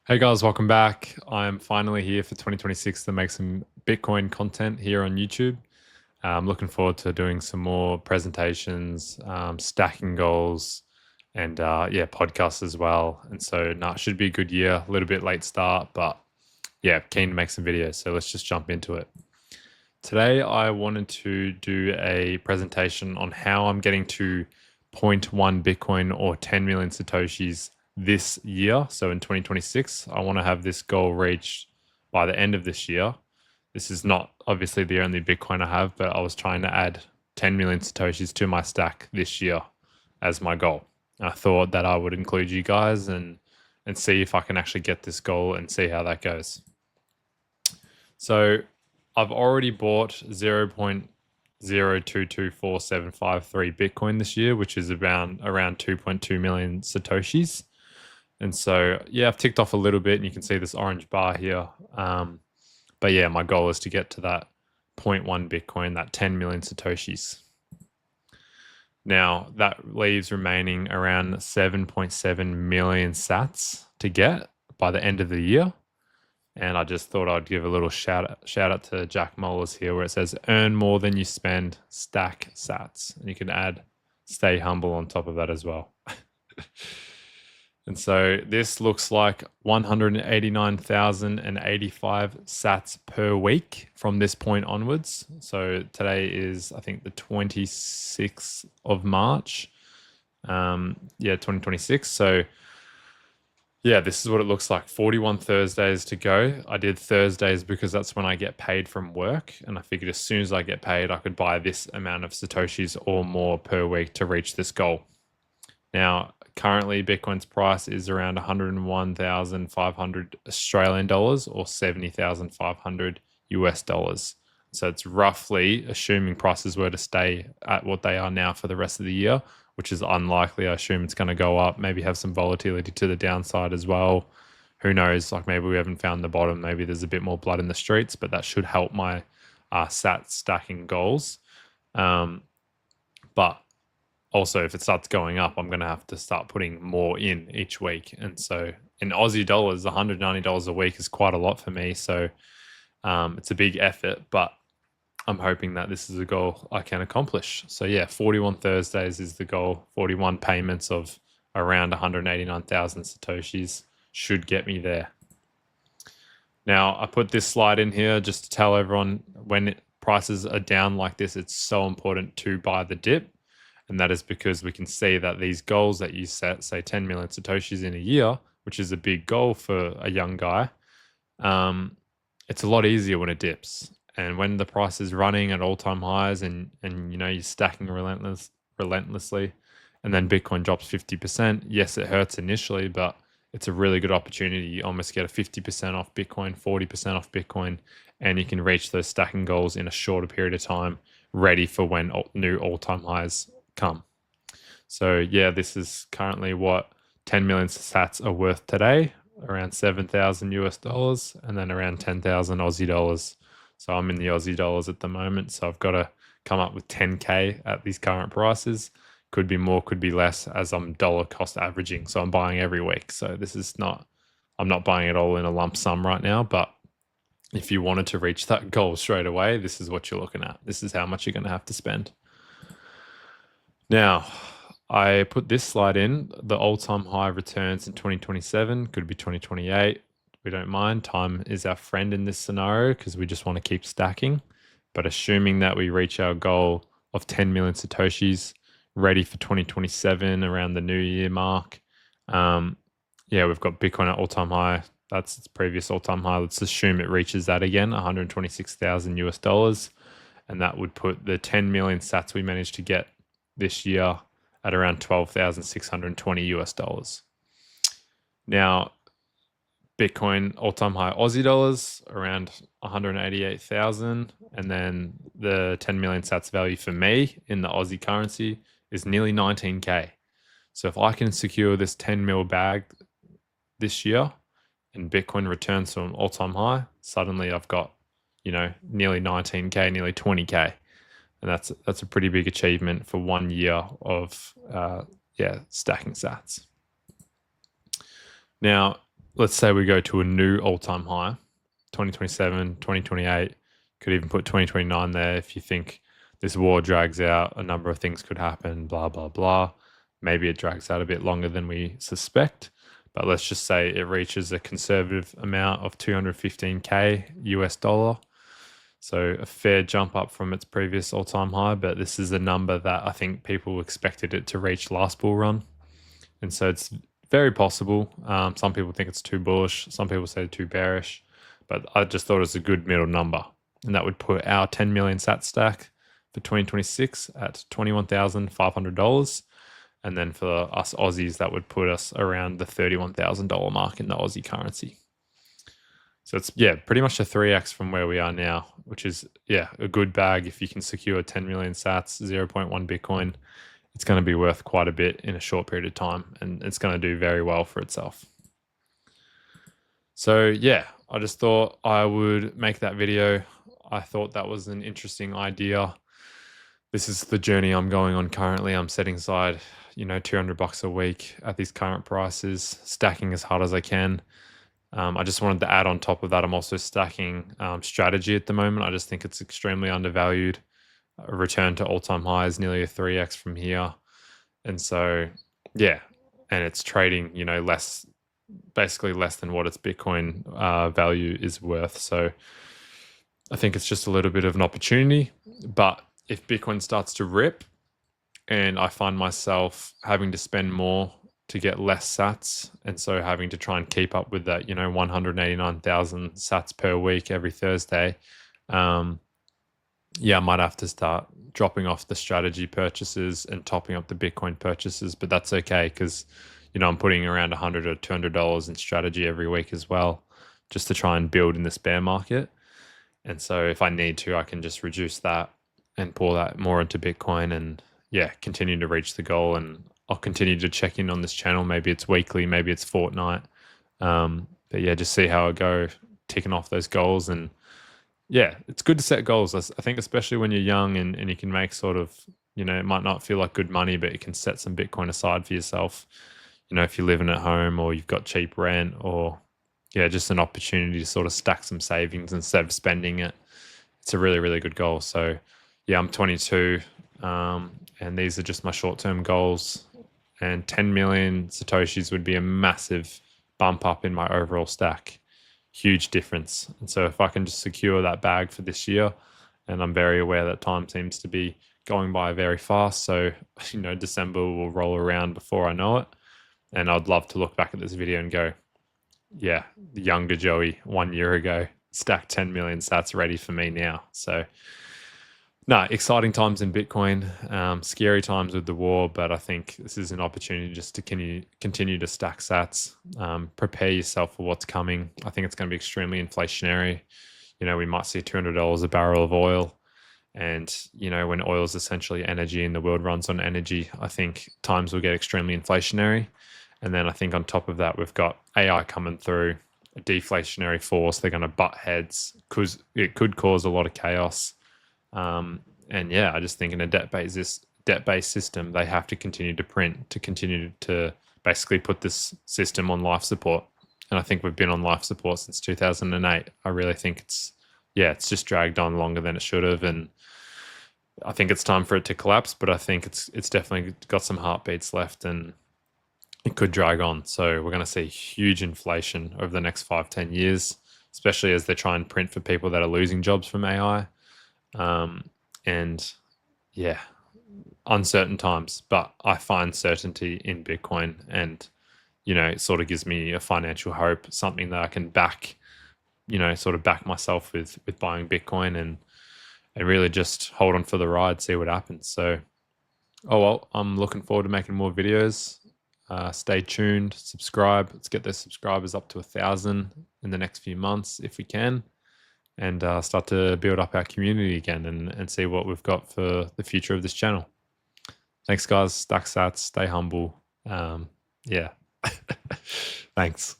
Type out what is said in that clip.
Hey guys, welcome back. I'm finally here for 2026 to make some Bitcoin content here on YouTube. I'm looking forward to doing some more presentations, stacking goals, and yeah, podcasts as well. And so, it should be a good year. A little bit late start, but yeah, keen to make some videos. So let's just jump into it. Today, I wanted to do a presentation on how I'm getting to zero point 0.1 Bitcoin or 10 million Satoshis this year. So in 2026, I want to have this goal reached by the end of this year. This is not obviously the only Bitcoin I have, but I was trying to add 10 million Satoshis to my stack this year as my goal. I thought that I would include you guys and see if I can actually get this goal and see how that goes. So I've already bought 0.0224753 Bitcoin this year, which is around 2.2 million Satoshis. And so, yeah, I've ticked off a little bit and you can see this orange bar here. But yeah, my goal is to get to that 0.1 Bitcoin, that 10 million Satoshis. Now, that leaves remaining around 7.7 million sats to get by the end of the year. And I just thought I'd give a little shout out to Jack Mollers here where it says, earn more than you spend, stack sats. And you can add stay humble on top of that as well. And so this looks like 189,085 sats per week from this point onwards. So today is, I think, the 26th of March. 2026. So yeah, this is what it looks like. 41 Thursdays to go. I did Thursdays because that's when I get paid from work. And I figured as soon as I get paid, I could buy this amount of Satoshis or more per week to reach this goal. Now, currently Bitcoin's price is around 101,500 Australian dollars or 70,500 US dollars. So it's roughly, assuming prices were to stay at what they are now for the rest of the year, which is unlikely. I assume it's going to go up, maybe have some volatility to the downside as well. Who knows? Like maybe we haven't found the bottom. Maybe there's a bit more blood in the streets, but that should help my sat stacking goals. But also, if it starts going up, I'm going to have to start putting more in each week. And so in Aussie dollars, $190 a week is quite a lot for me. So it's a big effort, but I'm hoping that this is a goal I can accomplish. So yeah, 41 Thursdays is the goal. 41 payments of around 189,000 Satoshis should get me there. Now, I put this slide in here just to tell everyone when prices are down like this, it's so important to buy the dip. And that is because we can see that these goals that you set, say 10 million Satoshis in a year, which is a big goal for a young guy, it's a lot easier when it dips. And when the price is running at all-time highs and you know you're stacking relentlessly, and then Bitcoin drops 50%, yes, it hurts initially, but it's a really good opportunity. You almost get a 50% off Bitcoin, 40% off Bitcoin, and you can reach those stacking goals in a shorter period of time, ready for when new all-time highs come. So yeah, this is currently what 10 million sats are worth today, around 7,000 US dollars, and then around 10,000 Aussie dollars. So I'm in the Aussie dollars at the moment. So I've got to come up with 10K at these current prices. Could be more, could be less, as I'm dollar cost averaging. So I'm buying every week. So this is not, I'm not buying it all in a lump sum right now, but if you wanted to reach that goal straight away, this is what you're looking at. This is how much you're going to have to spend. Now, I put this slide in. The all-time high returns in 2027, could be 2028. We don't mind. Time is our friend in this scenario because we just want to keep stacking. But assuming that we reach our goal of 10 million Satoshis ready for 2027 around the new year mark, yeah, we've got Bitcoin at all-time high. That's its previous all-time high. Let's assume it reaches that again, 126,000 US dollars. And that would put the 10 million sats we managed to get this year at around 12,620 US dollars. Now, Bitcoin all-time high Aussie dollars around 188,000, and then the 10 million sats value for me in the Aussie currency is nearly 19K. So if I can secure this 10 mil bag this year and Bitcoin returns to an all-time high, suddenly I've got, you know, nearly 19K, nearly 20K. And that's a pretty big achievement for 1 year of stacking sats. Now, let's say we go to a new all-time high, 2027, 2028, could even put 2029 there if you think this war drags out, a number of things could happen, blah, blah, blah. Maybe it drags out a bit longer than we suspect, but let's just say it reaches a conservative amount of 215K US dollar. So a fair jump up from its previous all-time high, but this is a number that I think people expected it to reach last bull run. And so it's very possible. Some people think it's too bullish. Some people say too bearish, but I just thought it was a good middle number. And that would put our 10 million sat stack for 2026 at $21,500. And then for us Aussies, that would put us around the $31,000 mark in the Aussie currency. So it's, yeah, pretty much a 3x from where we are now, which is, yeah, a good bag. If you can secure 10 million sats, 0.1 Bitcoin, it's going to be worth quite a bit in a short period of time, and it's going to do very well for itself. So yeah, I just thought I would make that video. I thought that was an interesting idea. This is the journey I'm going on currently. I'm setting aside, $200 a week at these current prices, stacking as hard as I can. I just wanted to add on top of that, I'm also stacking strategy at the moment. I just think it's extremely undervalued. A return to all-time highs, nearly a 3x from here. And so, yeah, and it's trading, basically less than what its Bitcoin value is worth. So I think it's just a little bit of an opportunity. But if Bitcoin starts to rip and I find myself having to spend more to get less sats, and so having to try and keep up with that, 189,000 sats per week every Thursday, I might have to start dropping off the strategy purchases and topping up the Bitcoin purchases, but that's okay because, I'm putting around $100 or $200 in strategy every week as well, just to try and build in this bear market. And so if I need to, I can just reduce that and pour that more into Bitcoin and, continue to reach the goal. And I'll continue to check in on this channel. Maybe it's weekly, maybe it's fortnight. But yeah, just see how I go, ticking off those goals. And yeah, it's good to set goals. I think especially when you're young and you can make sort of, it might not feel like good money, but you can set some Bitcoin aside for yourself. If you're living at home or you've got cheap rent or just an opportunity to sort of stack some savings instead of spending it. It's a really, really good goal. So yeah, I'm 22 and these are just my short-term goals. And 10 million Satoshis would be a massive bump up in my overall stack. Huge difference. And so if I can just secure that bag for this year, and I'm very aware that time seems to be going by very fast. So, December will roll around before I know it. And I'd love to look back at this video and go, yeah, the younger Joey 1 year ago stacked 10 million sats ready for me now. So no, exciting times in Bitcoin, scary times with the war, but I think this is an opportunity just to continue to stack sats, prepare yourself for what's coming. I think it's going to be extremely inflationary. We might see $200 a barrel of oil. And, when oil is essentially energy and the world runs on energy, I think times will get extremely inflationary. And then I think on top of that, we've got AI coming through, a deflationary force. They're going to butt heads because it could cause a lot of chaos. And yeah, I just think in a debt-based system, they have to continue to print to continue to basically put this system on life support. And I think we've been on life support since 2008. I really think it's just dragged on longer than it should have. And I think it's time for it to collapse, but I think it's definitely got some heartbeats left and it could drag on. So we're going to see huge inflation over the next 5-10 years, especially as they try and print for people that are losing jobs from AI. And yeah, uncertain times, but I find certainty in Bitcoin and, it sort of gives me a financial hope, something that I can back, sort of back myself with buying Bitcoin and really just hold on for the ride, see what happens. So, I'm looking forward to making more videos. Stay tuned, subscribe. Let's get those subscribers up to 1,000 in the next few months if we can. And start to build up our community again and see what we've got for the future of this channel. Thanks, guys. Stack sats, stay humble. Thanks.